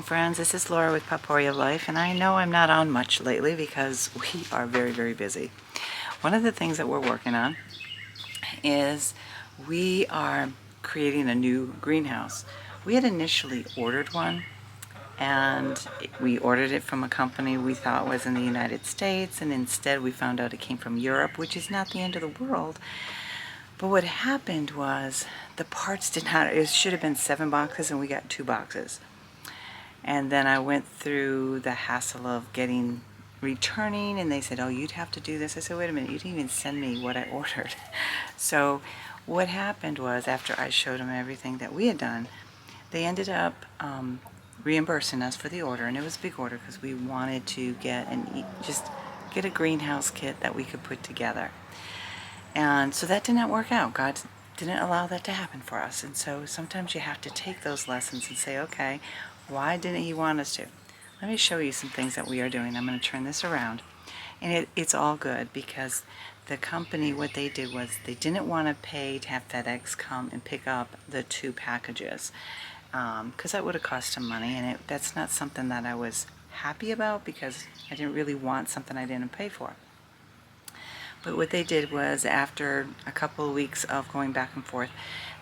friends, this is Laura with Potpourri of Life, and I know I'm not on much lately because we are very, very busy. One of the things that we're working on is we are creating a new greenhouse. We had initially ordered one, and we ordered it from a company we thought was in the United States, and instead we found out it came from Europe, which is not the end of the world. But what happened was the parts did not, it should have been 7 boxes and we got 2 boxes. And then I went through the hassle of returning, and they said, oh, you'd have to do this. I said, wait a minute, you didn't even send me what I ordered. So what happened was, after I showed them everything that we had done, they ended up reimbursing us for the order, and it was a big order because we wanted to just get a greenhouse kit that we could put together. And so that did not work out. God didn't allow that to happen for us. And so sometimes you have to take those lessons and say, okay, why didn't He want us to? Let me show you some things that we are doing. I'm going to turn this around. And it's all good because the company, what they did was they didn't want to pay to have FedEx come and pick up the 2 packages because that would have cost them money. And that's not something that I was happy about because I didn't really want something I didn't pay for. But what they did was, after a couple of weeks of going back and forth,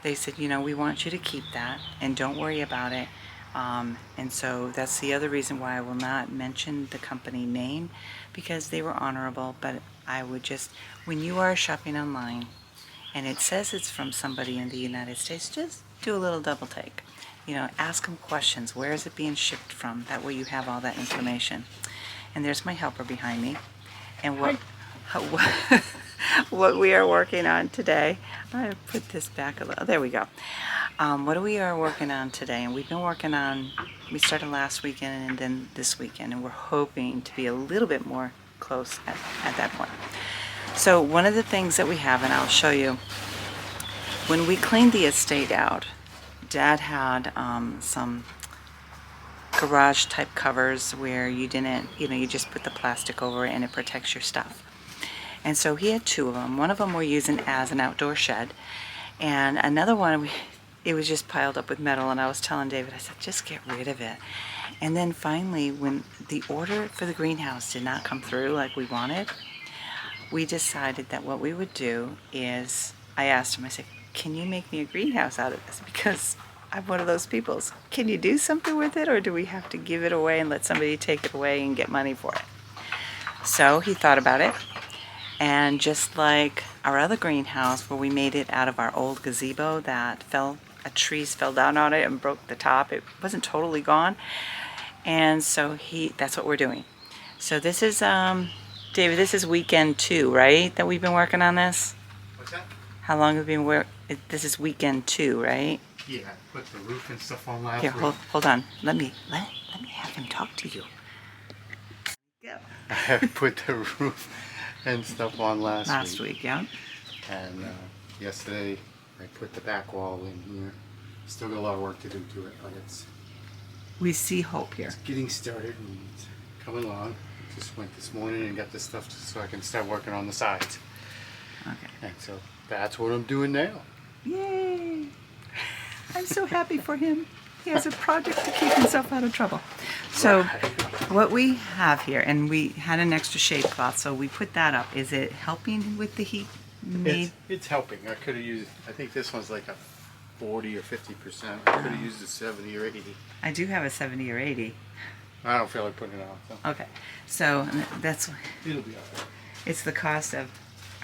they said, you know, we want you to keep that and don't worry about it. And so that's the other reason why I will not mention the company name, because they were honorable. But I would just, when you are shopping online and it says it's from somebody in the United States, just do a little double take. You know, ask them questions. Where is it being shipped from? That way you have all that information. And there's my helper behind me. And what we are working on today, I put this back a little, there we go. What we are working on today, and we've been working on, we started last weekend and then this weekend, and we're hoping to be a little bit more close at that point. So one of the things that we have, and I'll show you, when we cleaned the estate out, Dad had some garage type covers where you didn't, you just put the plastic over it and it protects your stuff. And so he had 2 of them. One of them we're using as an outdoor shed, and another one, it was just piled up with metal, and I was telling David, I said, just get rid of it. And then finally, when the order for the greenhouse did not come through like we wanted, we decided that what we would do is, I asked him, I said, can you make me a greenhouse out of this? Because I'm one of those people. Can you do something with it, or do we have to give it away and let somebody take it away and get money for it? So he thought about it. And just like our other greenhouse, where we made it out of our old gazebo that trees fell down on it and broke the top, it wasn't totally gone. And so that's what we're doing. So this is, David, this is weekend 2, right? That we've been working on this? What's that? How long have we been working? This is weekend 2, right? Yeah, I put the roof and stuff on last week. Here, hold on. Let me have him talk to you. Go. I put the roof and stuff on last week, yeah. And yesterday I put the back wall in here. Still got a lot of work to do to it, but we see hope here. It's getting started and it's coming along. Just went this morning and got this stuff so I can start working on the sides. Okay. And so that's what I'm doing now. Yay! I'm so happy for him. He has a project to keep himself out of trouble. So what we have here, and we had an extra shade cloth, so we put that up. Is it helping with the heat? It's helping. I could have used, I think this one's like a 40 or 50%. I could have used a 70 or 80. I do have a 70 or 80. I don't feel like putting it on. So. Okay. So that's... It'll be all right. It's the cost of,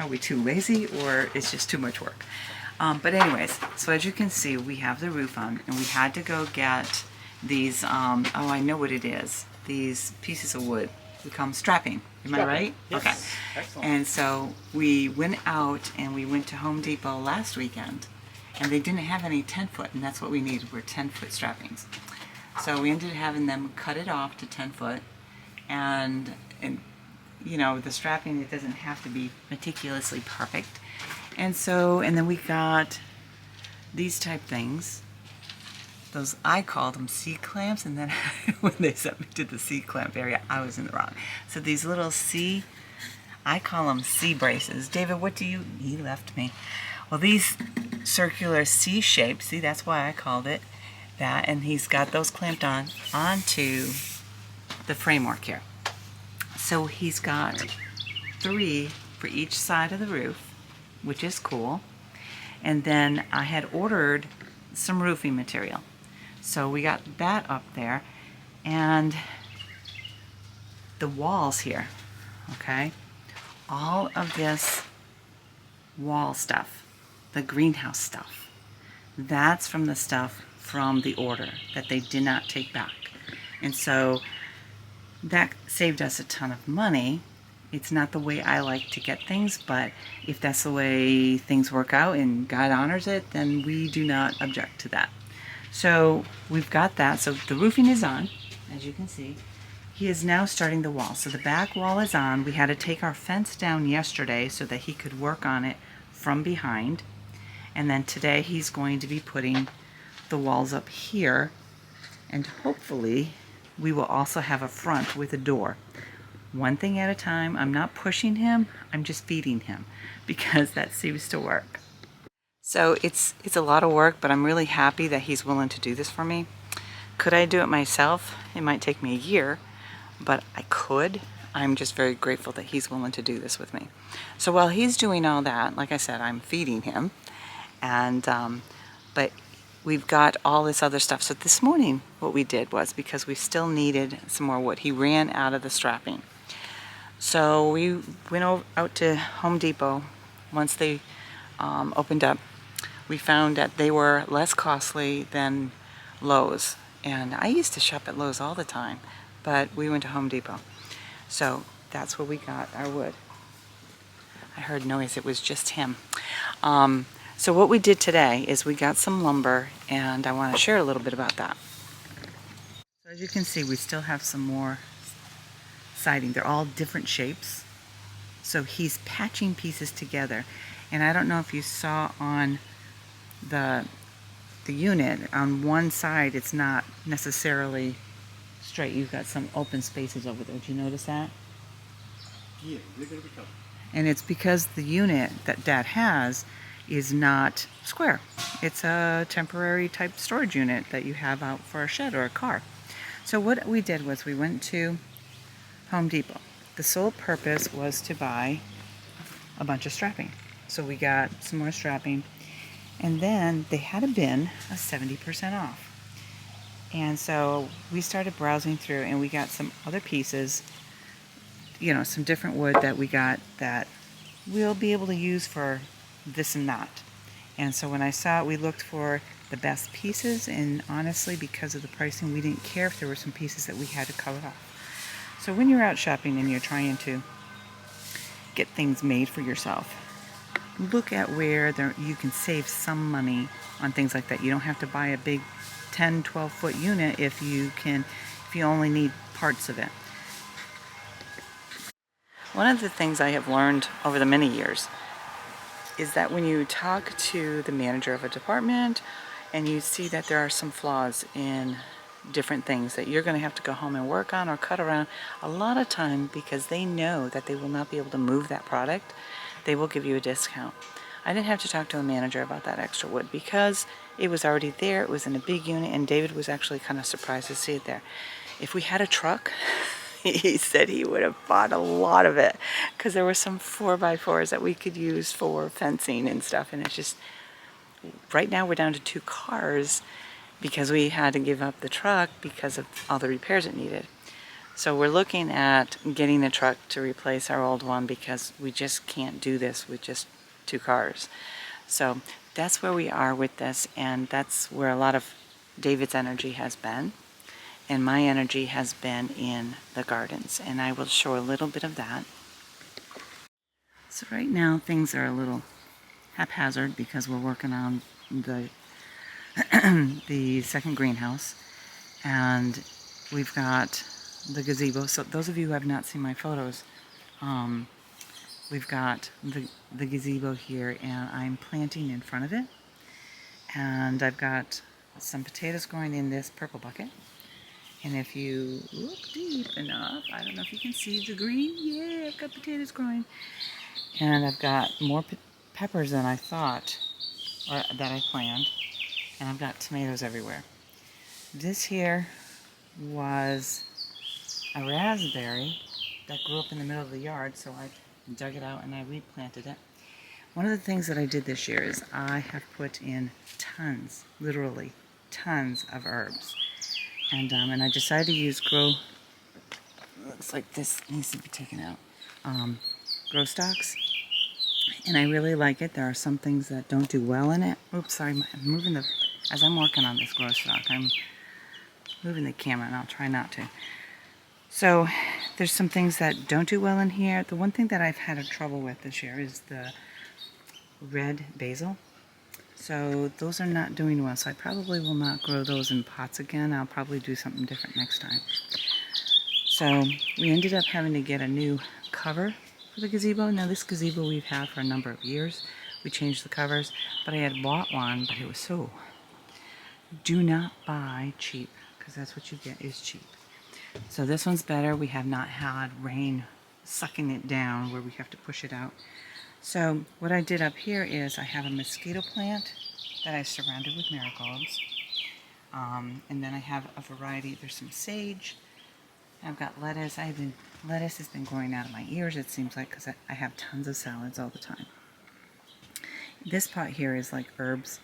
are we too lazy or it's just too much work? But anyways, so as you can see, we have the roof on, and we had to go get these, oh, I know what it is. These pieces of wood. We call them strapping. Am I right? Yes. Okay. Excellent. And so we went out and we went to Home Depot last weekend, and they didn't have any 10-foot, and that's what we needed, were 10-foot strappings. So we ended up having them cut it off to 10-foot, and the strapping, it doesn't have to be meticulously perfect. And then we got these type things. Those, I called them C-clamps, and then when they sent me to the C-clamp area, I was in the wrong. So these little I call them C braces. David, what do you, he left me. Well, these circular C shapes, see, that's why I called it. that, and he's got those clamped on onto the framework here. So he's got 3 for each side of the roof, which is cool. And then I had ordered some roofing material. So we got that up there, and the walls here, okay? All of this wall stuff, the greenhouse stuff, that's from the stuff from the order that they did not take back. And so that saved us a ton of money. It's not the way I like to get things, but if that's the way things work out and God honors it, then we do not object to that. So we've got that. So the roofing is on, as you can see. He is now starting the wall. So the back wall is on. We had to take our fence down yesterday so that he could work on it from behind. And then today he's going to be putting the walls up here. And hopefully we will also have a front with a door. One thing at a time. I'm not pushing him. I'm just feeding him because that seems to work. So it's a lot of work, but I'm really happy that he's willing to do this for me. Could I do it myself? It might take me a year, but I could. I'm just very grateful that he's willing to do this with me. So while he's doing all that, like I said, I'm feeding him, and but we've got all this other stuff. So this morning what we did was, because we still needed some more wood, he ran out of the strapping. So we went out to Home Depot once they opened up. We found that they were less costly than Lowe's. And I used to shop at Lowe's all the time, but we went to Home Depot. So that's where we got our wood. I heard noise, it was just him. So what we did today is we got some lumber, and I want to share a little bit about that. So as you can see, we still have some more siding. They're all different shapes. So he's patching pieces together. And I don't know if you saw on the unit, on one side it's not necessarily straight. You've got some open spaces over there. Did you notice that? Yeah, they're going to be covered. And it's because the unit that Dad has is not square. It's a temporary type storage unit that you have out for a shed or a car. So what we did was we went to Home Depot. The sole purpose was to buy a bunch of strapping. So we got some more strapping, and then they had a bin of 70% off. And so we started browsing through, and we got some other pieces, you know, some different wood that we got that we'll be able to use for this and that. And so when I saw it, we looked for the best pieces, and honestly, because of the pricing, we didn't care if there were some pieces that we had to cut off. So when you're out shopping and you're trying to get things made for yourself, look at where you can save some money on things like that. You don't have to buy a big 10, 12 foot unit if you only need parts of it. One of the things I have learned over the many years is that when you talk to the manager of a department and you see that there are some flaws in different things that you're going to have to go home and work on or cut around, a lot of time, because they know that they will not be able to move that product, they will give you a discount. I didn't have to talk to a manager about that extra wood because it was already there. It was in a big unit, and David was actually kind of surprised to see it there. If we had a truck, he said he would have bought a lot of it because there were some 4x4s that we could use for fencing and stuff. And it's just, right now we're down to 2 cars because we had to give up the truck because of all the repairs it needed. So we're looking at getting a truck to replace our old one because we just can't do this with just 2 cars. So that's where we are with this, and that's where a lot of David's energy has been. And my energy has been in the gardens, and I will show a little bit of that. So right now things are a little haphazard because we're working on the the second greenhouse, and we've got the gazebo. So those of you who have not seen my photos, we've got the gazebo here, and I'm planting in front of it, and I've got some potatoes growing in this purple bucket. And if you look deep enough, I don't know if you can see the green. Yeah, I've got potatoes growing. And I've got more peppers than I thought, or that I planned. And I've got tomatoes everywhere. This here was a raspberry that grew up in the middle of the yard, so I dug it out and I replanted it. One of the things that I did this year is I have put in tons, literally tons of herbs. And I decided to use looks like this needs to be taken out, grow stalks. And I really like it. There are some things that don't do well in it. Oops, sorry, I'm moving as I'm working on this grow stalk, I'm moving the camera and I'll try not to. So there's some things that don't do well in here. The one thing that I've had trouble with this year is the red basil. So those are not doing well. So I probably will not grow those in pots again. I'll probably do something different next time. So we ended up having to get a new cover for the gazebo. Now this gazebo we've had for a number of years. We changed the covers, but I had bought one, but it was so... Do not buy cheap, because that's what you get is cheap. So this one's better. We have not had rain sucking it down where we have to push it out. So what I did up here is I have a mosquito plant that I surrounded with marigolds. And then I have a variety. There's some sage. I've got lettuce. Lettuce has been growing out of my ears, it seems like, because I have tons of salads all the time. This pot here is like herbs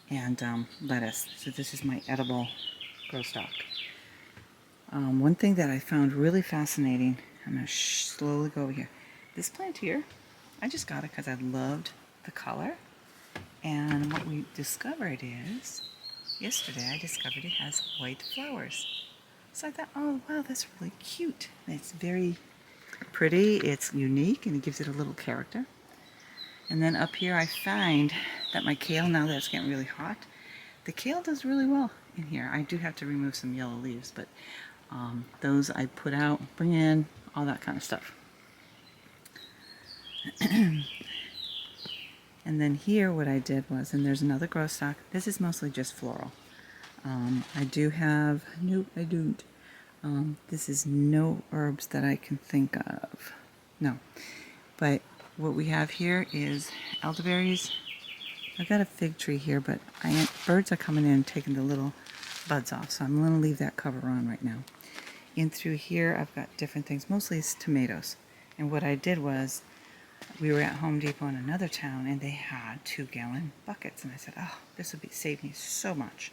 and lettuce. So this is my edible grow stock. One thing that I found really fascinating, I'm going to slowly go over here. This plant here, I just got it because I loved the color. And what we discovered is, yesterday I discovered it has white flowers. So I thought, oh wow, that's really cute. It's very pretty, it's unique, and it gives it a little character. And then up here I find that my kale, now that it's getting really hot, the kale does really well in here. I do have to remove some yellow leaves, but those I put out, bring in, all that kind of stuff. And then here what I did was, and there's another grow stock. This is mostly just floral. I do have, nope, I don't. This is no herbs that I can think of. No. But what we have here is elderberries. I've got a fig tree here, but birds are coming in and taking the little buds off, so I'm going to leave that cover on right now. In through here, I've got different things. Mostly it's tomatoes. And what I did was, we were at Home Depot in another town, and they had 2-gallon buckets. And I said, oh, this would save me so much.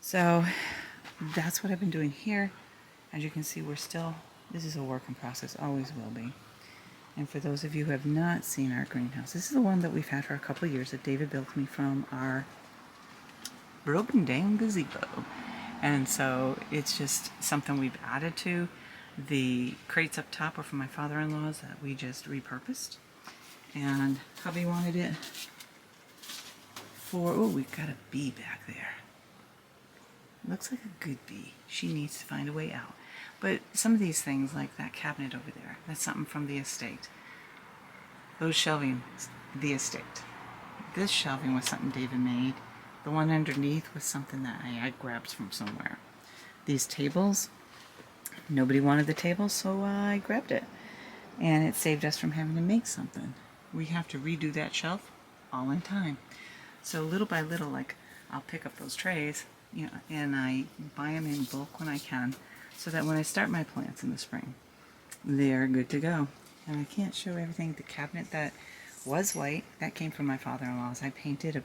So that's what I've been doing here. As you can see, this is a work in process, always will be. And for those of you who have not seen our greenhouse, this is the one that we've had for a couple of years that David built me from our broken down gazebo. And so it's just something we've added to. The crates up top are from my father-in-law's that we just repurposed. And hubby wanted it for, oh, we've got a bee back there. Looks like a good bee. She needs to find a way out. But some of these things, like that cabinet over there, that's something from the estate. Those shelving, the estate. This shelving was something David made. The one underneath was something that I grabbed from somewhere. These tables, nobody wanted the table, so I grabbed it. And it saved us from having to make something. We have to redo that shelf all in time. So little by little, like, I'll pick up those trays, you know, and I buy them in bulk when I can, so that when I start my plants in the spring, they're good to go. And I can't show everything. The cabinet that was white, that came from my father-in-law's. I painted a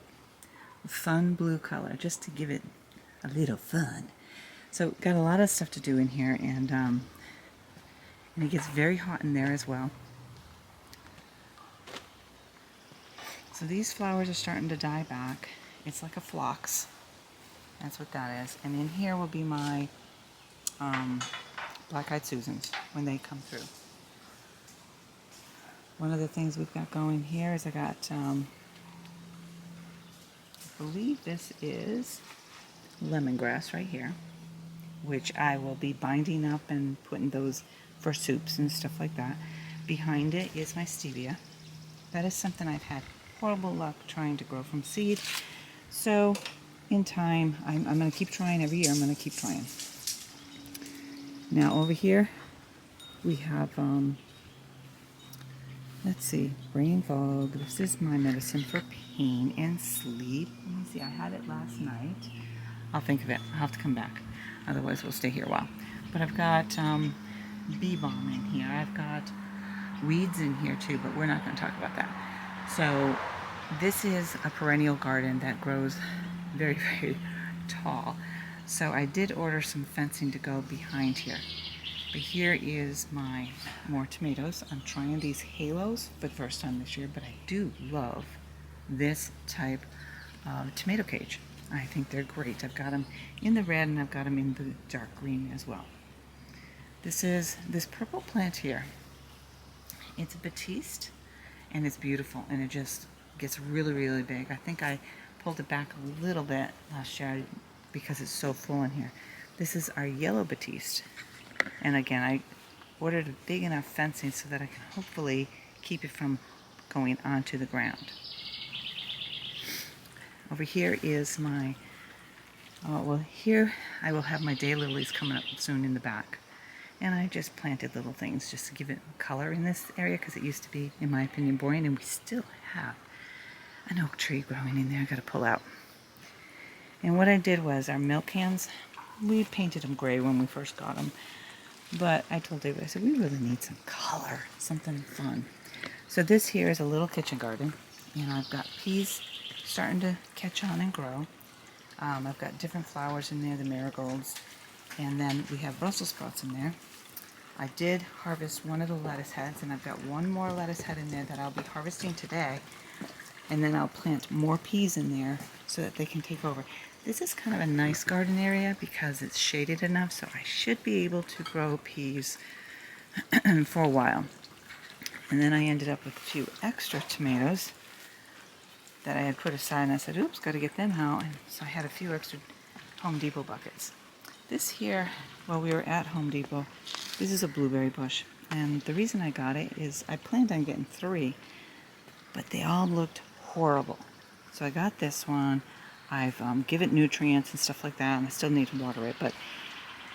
fun blue color just to give it a little fun. So got a lot of stuff to do in here, and it gets very hot in there as well. So these flowers are starting to die back. It's like a phlox. That's what that is. And in here will be my black-eyed Susans when they come through. One of the things we've got going here is I got, I believe this is lemongrass right here, which I will be binding up and putting those for soups and stuff like that. Behind it is my stevia. That is something I've had horrible luck trying to grow from seed. So in time, I'm going to keep trying every year. I'm going to keep trying. Now over here, we have, let's see, brain fog. This is my medicine for pain and sleep. Let me see, I had it last night. I'll think of it. I'll have to come back. Otherwise, we'll stay here a while. But I've got bee balm in here. I've got weeds in here too, but we're not going to talk about that. So this is a perennial garden that grows very, very tall. So I did order some fencing to go behind here. But here is my more tomatoes. I'm trying these halos for the first time this year, but I do love this type of tomato cage. I think they're great. I've got them in the red and I've got them in the dark green as well. This is this purple plant here. It's a batiste and it's beautiful and it just gets really, really big. I think I pulled it back a little bit last year because it's so full in here. This is our yellow batiste. And again, I ordered a big enough fencing so that I can hopefully keep it from going onto the ground. Over here is my, well, here I will have my daylilies coming up soon in the back. And I just planted little things just to give it color in this area because it used to be, in my opinion, boring. And we still have an oak tree growing in there I got to pull out. And what I did was our milk cans, we painted them gray when we first got them. But I told David, I said, we really need some color, something fun. So this here is a little kitchen garden. And I've got peas starting to catch on and grow. I've got different flowers in there, the marigolds. And then we have Brussels sprouts in there. I did harvest one of the lettuce heads, and I've got one more lettuce head in there that I'll be harvesting today. And then I'll plant more peas in there so that they can take over. This is kind of a nice garden area because it's shaded enough, so I should be able to grow peas for a while. And then I ended up with a few extra tomatoes that I had put aside, and I said, oops, got to get them out. And so I had a few extra Home Depot buckets. This here, while we were at Home Depot, this is a blueberry bush. And the reason I got it is I planned on getting 3, but they all looked horrible. So I got this one. I've given it nutrients and stuff like that, and I still need to water it, but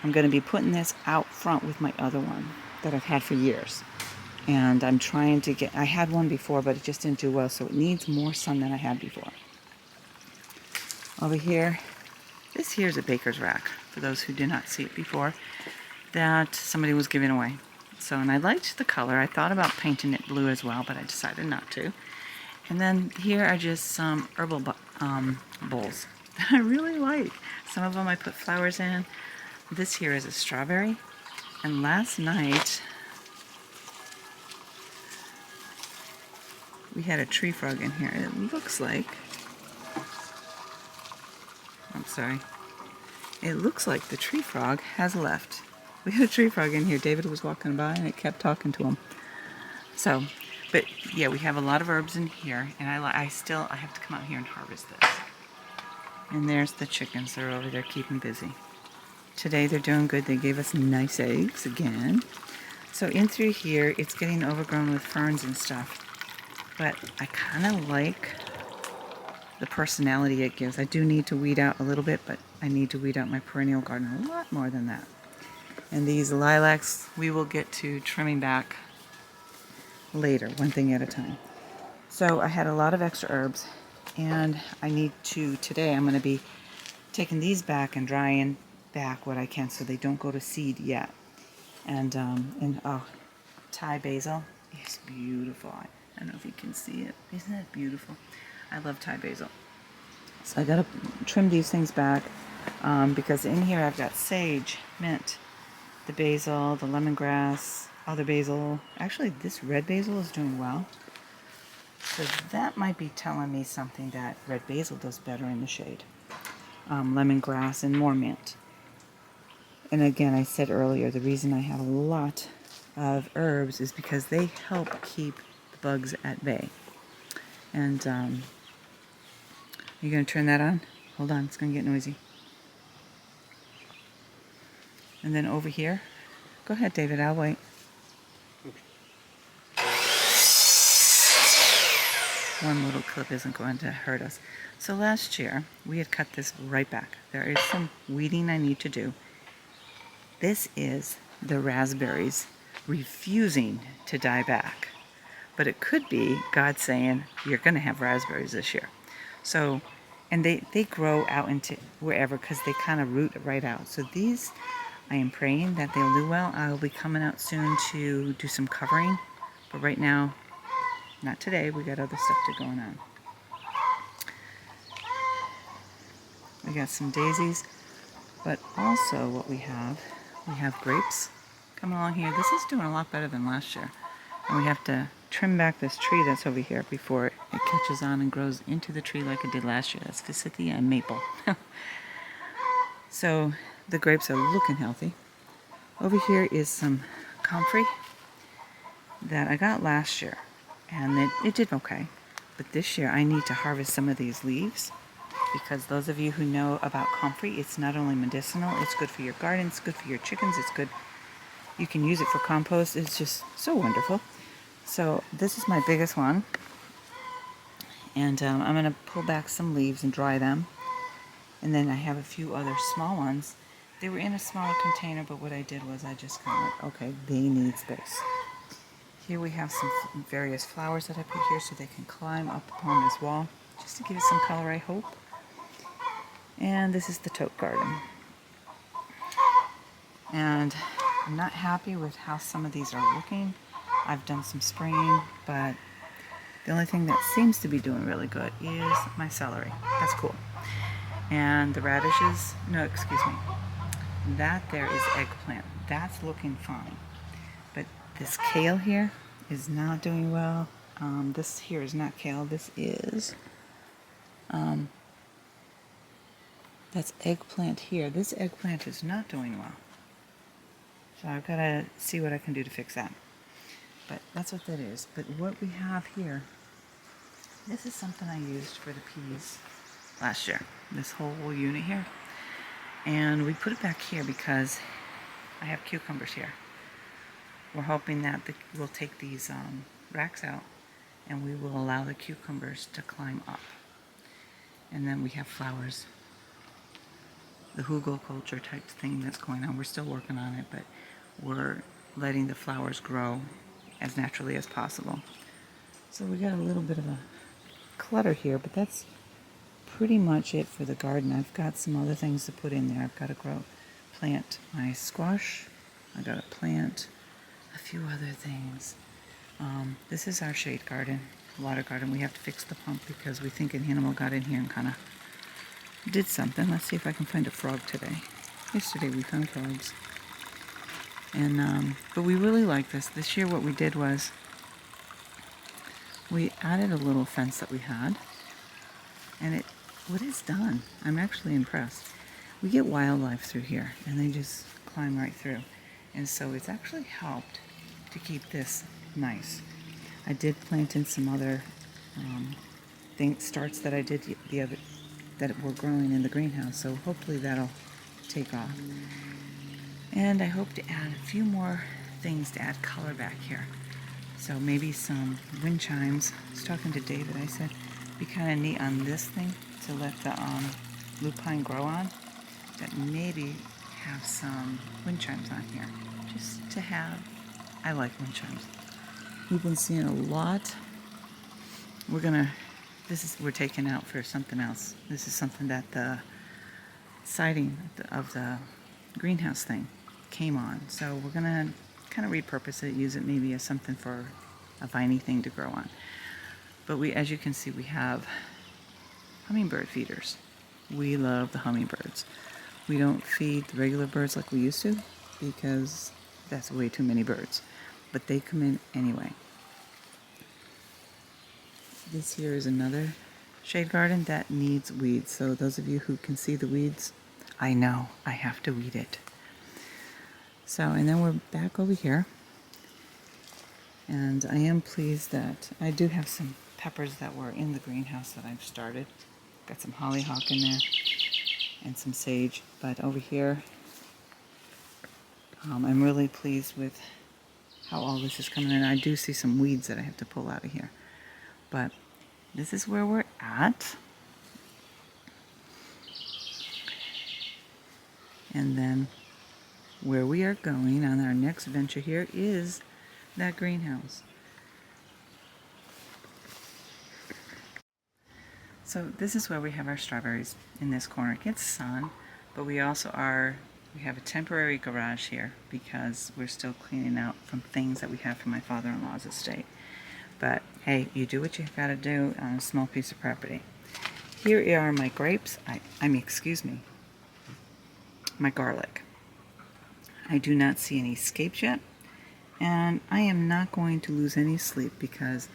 I'm going to be putting this out front with my other one that I've had for years. And I'm trying to get, I had one before, but it just didn't do well, so it needs more sun than I had before. Over here, this here is a baker's rack, for those who did not see it before, that somebody was giving away. So, and I liked the color. I thought about painting it blue as well, but I decided not to. And then here are just some herbal bowls that I really like. Some of them I put flowers in. This here is a strawberry. And last night, we had a tree frog in here. It looks like, I'm sorry. It looks like the tree frog has left. We had a tree frog in here. David was walking by and it kept talking to him. So, but yeah, we have a lot of herbs in here, and I have to come out here and harvest this. And there's the chickens. They're over there keeping busy. Today they're doing good. They gave us nice eggs again. So in through here, it's getting overgrown with ferns and stuff. But I kind of like the personality it gives. I do need to weed out a little bit, but I need to weed out my perennial garden a lot more than that. And these lilacs, we will get to trimming back later, one thing at a time. So I had a lot of extra herbs, and I need to, today I'm going to be taking these back and drying back what I can so they don't go to seed yet. And Thai basil is beautiful. I don't know if you can see it. Isn't that beautiful? I love Thai basil. So I got to trim these things back because in here I've got sage, mint, the basil, the lemongrass, other basil. Actually, this red basil is doing well. So that might be telling me something that red basil does better in the shade. Lemongrass and more mint. And again, I said earlier, the reason I have a lot of herbs is because they help keep the bugs at bay. And you going to turn that on? Hold on, it's going to get noisy. And then over here, go ahead, David, I'll wait. One little clip isn't going to hurt us. So last year, we had cut this right back. There is some weeding I need to do. This is the raspberries refusing to die back. But it could be God saying, you're going to have raspberries this year. So And they grow out into wherever because they kind of root right out. So these, I am praying that they'll do well. I'll be coming out soon to do some covering. But right now, not today. We got other stuff going on. We got some daisies. But also what we have grapes coming along here. This is doing a lot better than last year. And we have to trim back this tree that's over here before it catches on and grows into the tree like it did last year. That's forsythia and maple. So the grapes are looking healthy. Over here is some comfrey that I got last year. And it did okay. But this year I need to harvest some of these leaves. Because those of you who know about comfrey, it's not only medicinal, it's good for your garden, it's good for your chickens, it's good. You can use it for compost. It's just so wonderful. So this is my biggest one. And I'm going to pull back some leaves and dry them. And then I have a few other small ones. They were in a smaller container, but what I did was I just kind of like, okay, they need space. Here we have some various flowers that I put here so they can climb up upon this wall. Just to give it some color, I hope. And this is the tote garden. And I'm not happy with how some of these are looking. I've done some spraying, but the only thing that seems to be doing really good is my celery. That's cool. And the radishes, no, excuse me. That there is eggplant. That's looking fine. But this kale here is not doing well. This here is not kale. This is, that's eggplant here. This eggplant is not doing well. So I've got to see what I can do to fix that. But that's what that is. But what we have here, this is something I used for the peas last year. This whole unit here. And we put it back here because I have cucumbers here. We're hoping that we'll take these racks out and we will allow the cucumbers to climb up. And then we have flowers. The hugelkultur type thing that's going on. We're still working on it, but we're letting the flowers grow as naturally as possible. So we got a little bit of a clutter here, but that's pretty much it for the garden. I've got some other things to put in there. I've got to plant my squash. I got to plant a few other things. This is our shade garden, water garden. We have to fix the pump because we think an animal got in here and kind of did something. Let's see if I can find a frog today. Yesterday we found frogs. And but we really like this. This year what we did was we added a little fence that we had. And what it's done, I'm actually impressed. We get wildlife through here and they just climb right through. And so it's actually helped to keep this nice. I did plant in some other starts that I did that were growing in the greenhouse, so hopefully that'll take off. And I hope to add a few more things to add color back here. So maybe some wind chimes. I was talking to David, I said, it'd be kind of neat on this thing to let the lupine grow on, that maybe have some wind chimes on here, just to have. I like wind chimes. We've been seeing a lot. We're taking out for something else. This is something that the siding of the greenhouse thing came on. So we're gonna kind of repurpose it, use it maybe as something for a viney thing to grow on. But as you can see, we have hummingbird feeders. We love the hummingbirds. We don't feed the regular birds like we used to because that's way too many birds. But they come in anyway. This here is another shade garden that needs weeds. So those of you who can see the weeds, I know I have to weed it. So, and then we're back over here. And I am pleased that I do have some peppers that were in the greenhouse that I've started. Got some hollyhock in there and some sage. But over here, I'm really pleased with how all this is coming in. I do see some weeds that I have to pull out of here. But this is where we're at. And then where we are going on our next venture here is that greenhouse. So this is where we have our strawberries in this corner. It gets sun, but we have a temporary garage here because we're still cleaning out from things that we have from my father-in-law's estate. But hey, you do what you gotta do on a small piece of property. Here are my grapes, my garlic. I do not see any scapes yet, and I am not going to lose any sleep because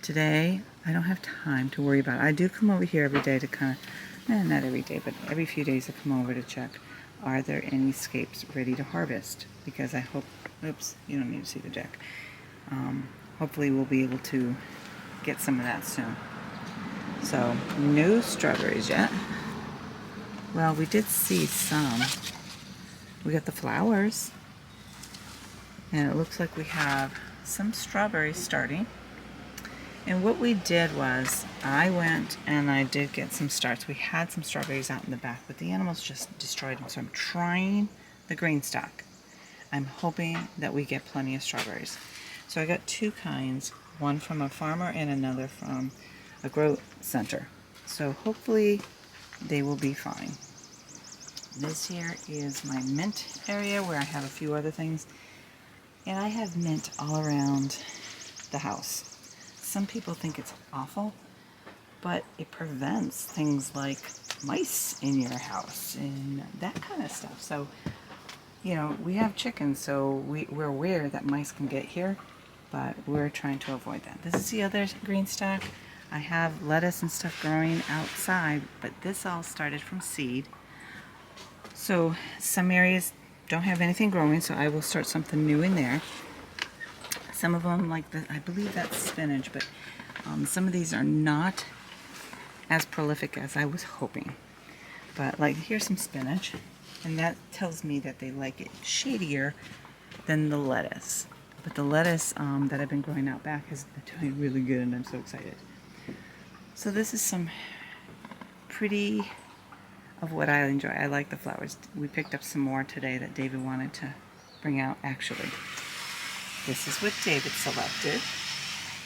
today I don't have time to worry about it. I do come over here every day to not every day, but every few days I come over to check, are there any scapes ready to harvest? Because I hope, oops, you don't need to see the deck. Hopefully we'll be able to get some of that soon. So, no strawberries yet. Well, we did see some. We got the flowers. And it looks like we have some strawberries starting. And what we did was, I went and I did get some starts. We had some strawberries out in the back, but the animals just destroyed them. So I'm trying the GreenStalk. I'm hoping that we get plenty of strawberries. So I got two kinds, one from a farmer and another from a grow center. So hopefully they will be fine. This here is my mint area where I have a few other things. And I have mint all around the house. Some people think it's awful, but it prevents things like mice in your house and that kind of stuff. So, you know, we have chickens, so we're aware that mice can get here, but we're trying to avoid that. This is the other GreenStalk. I have lettuce and stuff growing outside, but this all started from seed. So some areas don't have anything growing, so I will start something new in there. Some of them, like I believe that's spinach, but some of these are not as prolific as I was hoping. But like here's some spinach, and that tells me that they like it shadier than the lettuce. But the lettuce that I've been growing out back has been doing really good, and I'm so excited. So this is some pretty of what I enjoy. I like the flowers. We picked up some more today that David wanted to bring out actually. This is what David selected,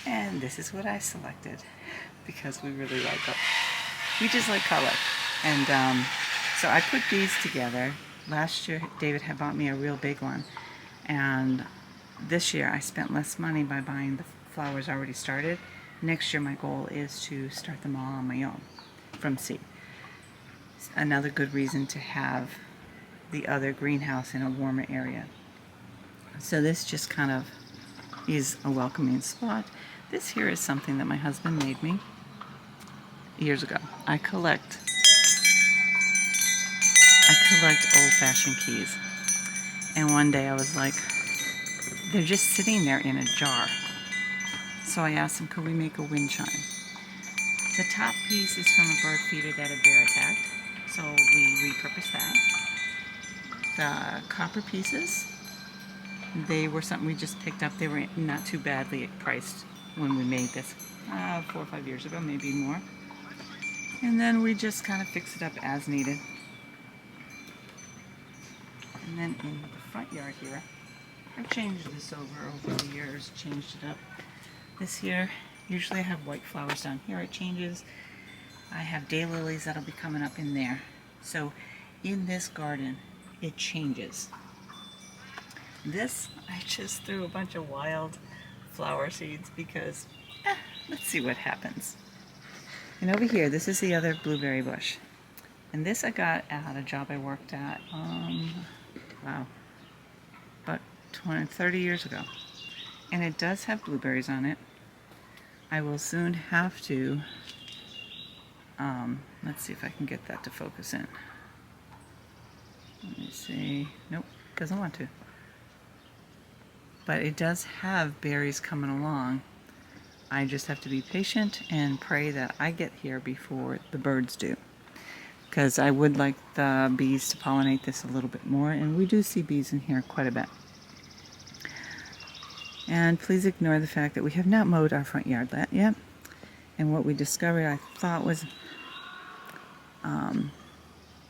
and this is what I selected because we really like it. We just like color. And so I put these together. Last year, David had bought me a real big one, and this year I spent less money by buying the flowers already started. Next year, my goal is to start them all on my own from seed. Another good reason to have the other greenhouse in a warmer area. So this just kind of is a welcoming spot. This here is something that my husband made me years ago. I collect old-fashioned keys. And one day I was like, they're just sitting there in a jar. So I asked him, could we make a wind chime? The top piece is from a bird feeder that a bear attacked. So we repurposed that. The copper pieces, they were something we just picked up. They were not too badly priced when we made this 4 or 5 years ago, maybe more. And then we just kind of fix it up as needed. And then in the front yard here, I've changed this over the years, changed it up. This here, usually I have white flowers down here. It changes. I have daylilies that'll be coming up in there. So in this garden, it changes. This, I just threw a bunch of wild flower seeds because, let's see what happens. And over here, this is the other blueberry bush. And this I got at a job I worked at, about 30 years ago. And it does have blueberries on it. I will soon have to, let's see if I can get that to focus in. Let me see. Nope, doesn't want to. But it does have berries coming along. I just have to be patient and pray that I get here before the birds do. Because I would like the bees to pollinate this a little bit more, and we do see bees in here quite a bit. And please ignore the fact that we have not mowed our front yard yet. And what we discovered, I thought was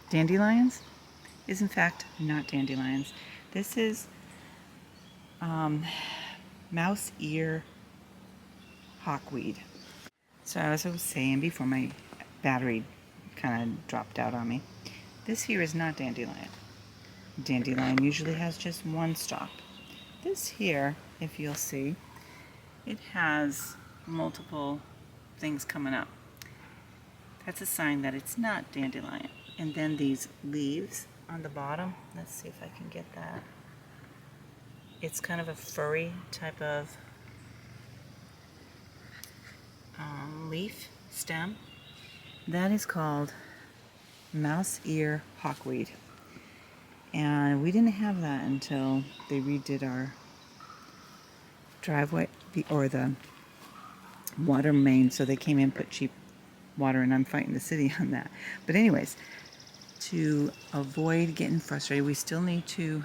dandelions, is in fact not dandelions. This is mouse ear hawkweed. So as I was saying before, my battery kind of dropped out on me. This here is not dandelion. Dandelion usually has just one stalk. This here, if you'll see, it has multiple things coming up. That's a sign that it's not dandelion. And then these leaves on the bottom, let's see if I can get that. It's kind of a furry type of leaf, stem. That is called mouse ear hawkweed. And we didn't have that until they redid our driveway, or the water main, so they came in, put cheap water, and I'm fighting the city on that. But anyways, to avoid getting frustrated, we still need to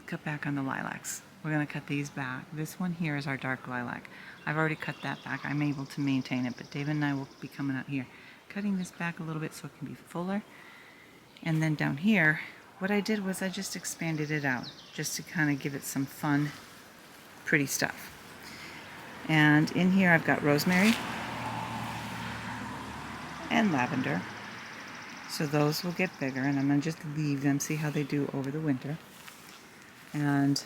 cut back on the lilacs. We're going to cut these back. This one here is our dark lilac. I've already cut that back. I'm able to maintain it, but David and I will be coming out here, cutting this back a little bit so it can be fuller. And then down here, what I did was I just expanded it out, just to kind of give it some fun, pretty stuff. And in here I've got rosemary and lavender. So those will get bigger, and I'm going to just leave them, see how they do over the winter. And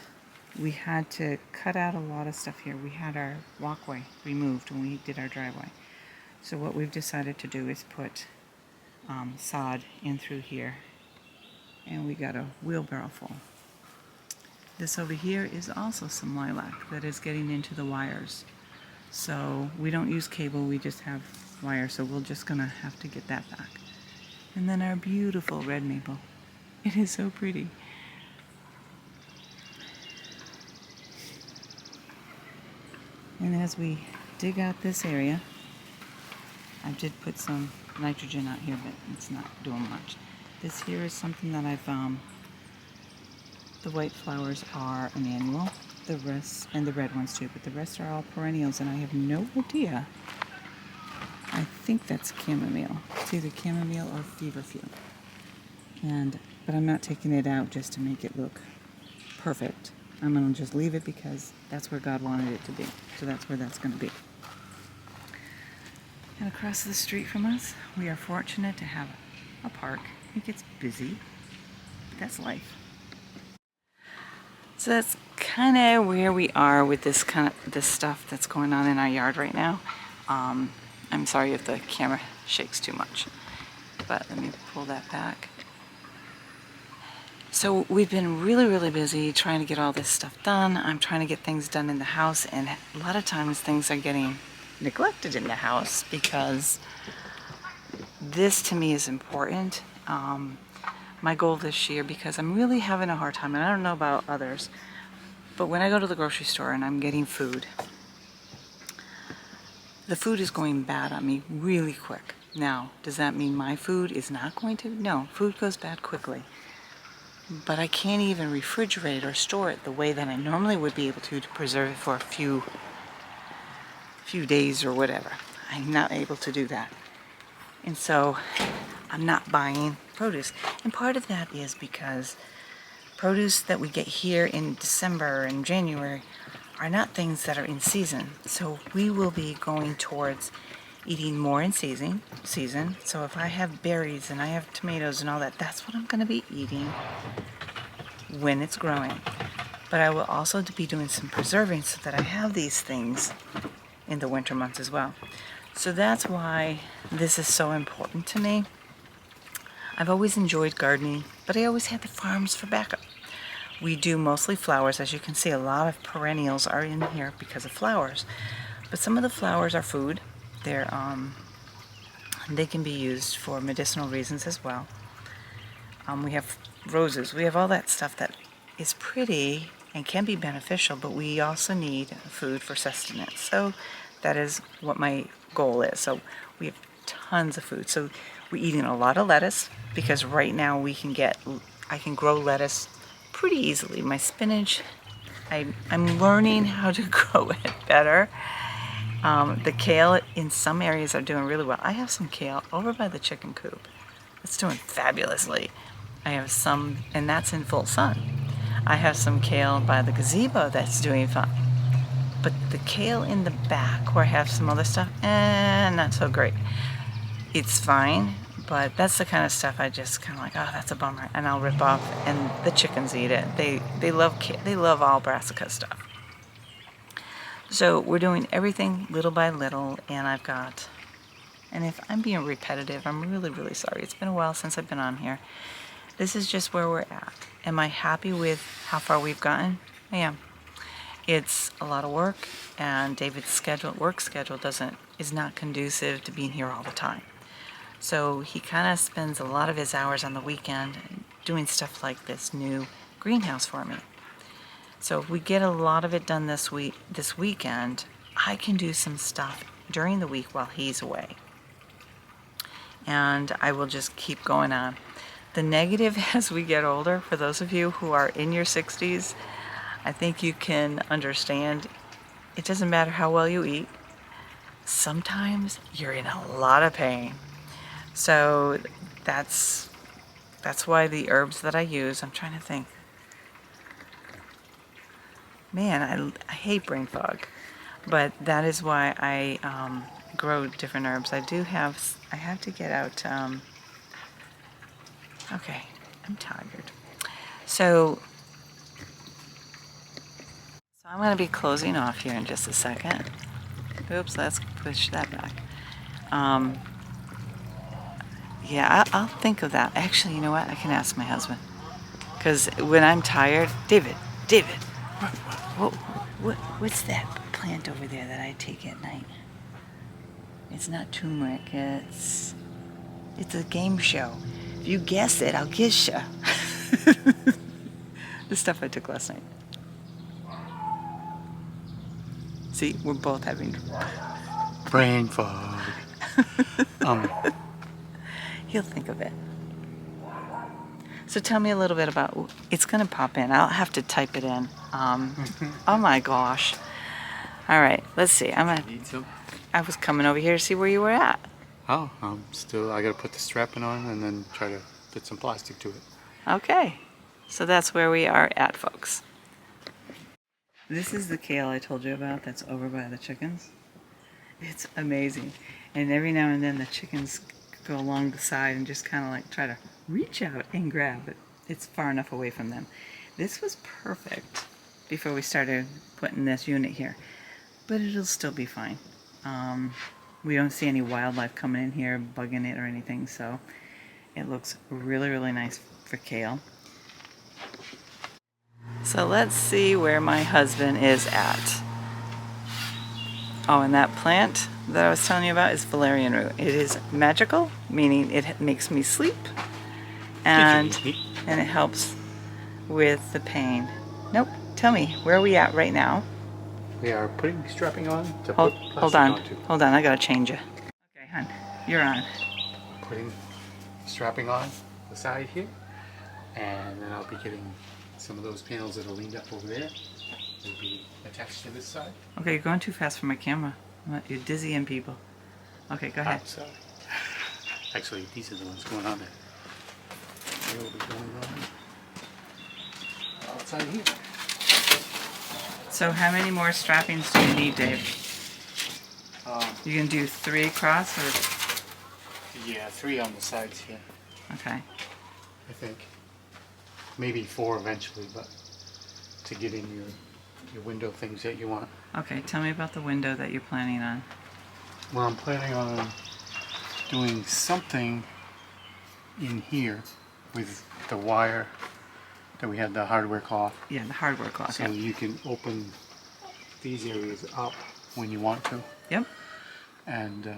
we had to cut out a lot of stuff here. We had our walkway removed when we did our driveway. So what we've decided to do is put sod in through here. And we got a wheelbarrow full. This over here is also some lilac that is getting into the wires. So we don't use cable, we just have wire, so we're just going to have to get that back. And then our beautiful red maple. It is so pretty. And as we dig out this area, I did put some nitrogen out here, but it's not doing much. This here is something that I've, the white flowers are an annual, the rest, and the red ones too, but the rest are all perennials, and I have no idea. I think that's chamomile. It's either chamomile or feverfew. But I'm not taking it out just to make it look perfect. I'm going to just leave it because that's where God wanted it to be. So that's where that's going to be. And across the street from us, we are fortunate to have a park. It gets busy, but that's life. So that's kind of where we are with this stuff that's going on in our yard right now. I'm sorry if the camera shakes too much, but let me pull that back. So we've been really, really busy trying to get all this stuff done. I'm trying to get things done in the house, and a lot of times things are getting neglected in the house because this to me is important. My goal this year, because I'm really having a hard time, and I don't know about others, but when I go to the grocery store and I'm getting food, the food is going bad on me really quick. Now, does that mean my food is not going to? No, food goes bad quickly. But I can't even refrigerate or store it the way that I normally would be able to preserve it for a few days or whatever. I'm not able to do that. And so I'm not buying produce. And part of that is because produce that we get here in December and January are not things that are in season. So we will be going towards eating more in season. So if I have berries and I have tomatoes and all that, that's what I'm going to be eating when it's growing. But I will also be doing some preserving so that I have these things in the winter months as well. So that's why this is so important to me. I've always enjoyed gardening, but I always had the farms for backup. We do mostly flowers. As you can see, a lot of perennials are in here because of flowers. But some of the flowers are food. They can be used for medicinal reasons as well. We have roses. We have all that stuff that is pretty and can be beneficial, but we also need food for sustenance. So that is what my goal is. So we have tons of food. So we're eating a lot of lettuce because right now I can grow lettuce pretty easily. My spinach, I'm learning how to grow it better. The kale in some areas are doing really well. I have some kale over by the chicken coop. It's doing fabulously. I have some, and that's in full sun. I have some kale by the gazebo that's doing fine. But the kale in the back where I have some other stuff, not so great. it's fine, but that's the kind of stuff I just kind of like, oh, that's a bummer, and I'll rip off, and the chickens eat it. They love all brassica stuff. So we're doing everything little by little, and and if I'm being repetitive, I'm really, really sorry. It's been a while since I've been on here. This is just where we're at. Am I happy with how far we've gotten? I am. It's a lot of work, and David's work schedule is not conducive to being here all the time. So he kind of spends a lot of his hours on the weekend doing stuff like this new greenhouse for me. So if we get a lot of it done this weekend, I can do some stuff during the week while he's away. And I will just keep going on. The negative as we get older, for those of you who are in your 60s, I think you can understand it doesn't matter how well you eat. Sometimes you're in a lot of pain. So that's why the herbs that I use, I'm trying to think. Man, I hate brain fog, but that is why I grow different herbs. I have to get out, okay, I'm tired. So I'm going to be closing off here in just a second. Oops, let's push that back. Yeah, I'll think of that. Actually, you know what? I can ask my husband. Because when I'm tired, David, what's that plant over there that I take at night? It's not turmeric. It's a game show. If you guess it, I'll guess you. The stuff I took last night. See, we're both having Brain fog. He'll think of it. So tell me a little bit about. It's going to pop in. I'll have to type it in. Oh my gosh. All right, let's see. I was coming over here to see where you were at. Oh, I gotta put the strapping on and then try to fit some plastic to it. Okay, so that's where we are at, folks. This is the kale I told you about that's over by the chickens. It's amazing. And every now and then the chickens go along the side and just kind of like try to reach out and grab it. It's far enough away from them. This was perfect before we started putting this unit here, but it'll still be fine. We don't see any wildlife coming in here, bugging it or anything, so it looks really, really nice for kale. So let's see where my husband is at. Oh, and that plant that I was telling you about is valerian root. It is magical, meaning it makes me sleep, and it helps with the pain. Nope. Tell me, where are we at right now? We are putting strapping on to Hold put plastic on. onto. Hold on, I gotta change you. Okay, hon, you're on. Putting strapping on the side here, and then I'll be getting some of those panels that are leaned up over there. They'll be attached to this side. Okay, you're going too fast for my camera. You're dizzying people. Okay, go ahead. Outside. Actually, these are the ones going on there. They will be going on outside here. So how many more strappings do you need, Dave? You can do 3 across, or? Yeah, 3 on the sides here. Okay. I think. Maybe 4 eventually, but to get in your window things that you want. Okay, tell me about the window that you're planning on. Well, I'm planning on doing something in here with the wire that we had the hardware cloth. Yeah, the hardware cloth. So you can open these areas up when you want to. Yep. And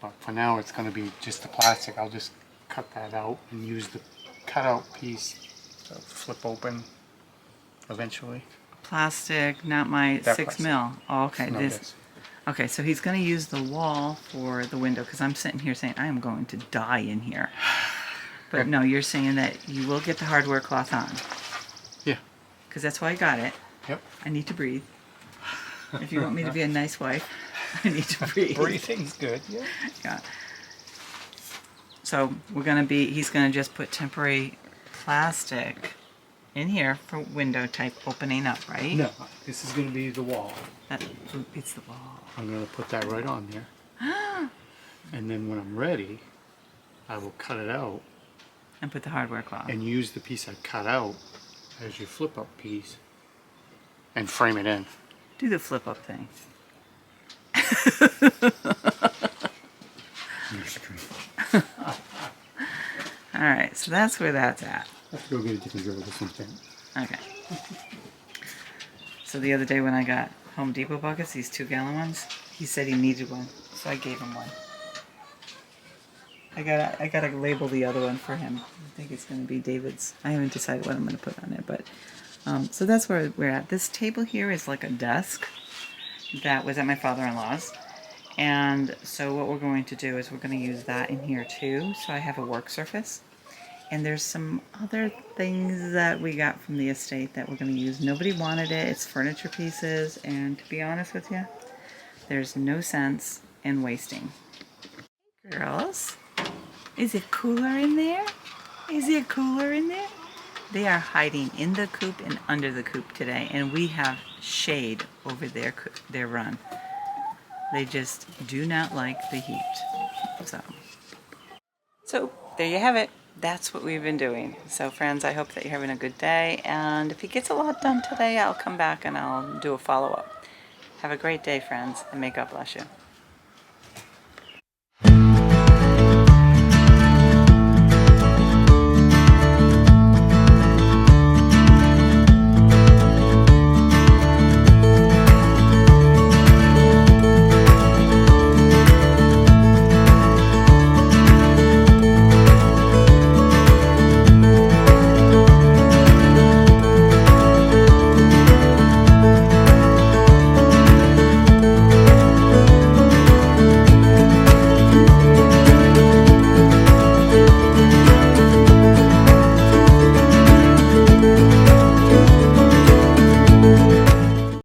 but for now it's going to be just the plastic. I'll just cut that out and use the cutout piece to flip open eventually. Plastic, not my That 6 plastic. mil. Oh, okay. No, This. this. Okay, so he's going to use the wall for the window, because I'm sitting here saying I am going to die in here. But no, you're saying that you will get the hardware cloth on. Yeah. Because that's why I got it. Yep. I need to breathe. If you want me to be a nice wife, I need to breathe. Breathing's good. Yeah. Yeah. So he's gonna just put temporary plastic in here for window type opening up, right? No, this is going to be the wall. It's the wall. I'm going to put that right on there. And then when I'm ready, I will cut it out And put the hardware cloth. and use the piece I cut out as your flip up piece and frame it in. Do the flip up thing. Alright, so that's where that's at. I have to go get a different drill or something. Okay. So the other day when I got Home Depot buckets, these 2-gallon ones, he said he needed one, so I gave him one. I gotta label the other one for him. I think it's gonna be David's. I haven't decided what I'm gonna put on it, but so that's where we're at. This table here is like a desk that was at my father-in-law's, and so what we're going to do is we're going to use that in here too. So I have a work surface, and there's some other things that we got from the estate that we're going to use. Nobody wanted it. It's furniture pieces, and to be honest with you, there's no sense in wasting. Girls, is it cooler in there? Is it cooler in there? They are hiding in the coop and under the coop today, and we have shade over their run. They just do not like the heat. So there you have it. That's what we've been doing. So friends, I hope that you're having a good day, and if he gets a lot done today, I'll come back and I'll do a follow-up. Have a great day, friends, and may God bless you.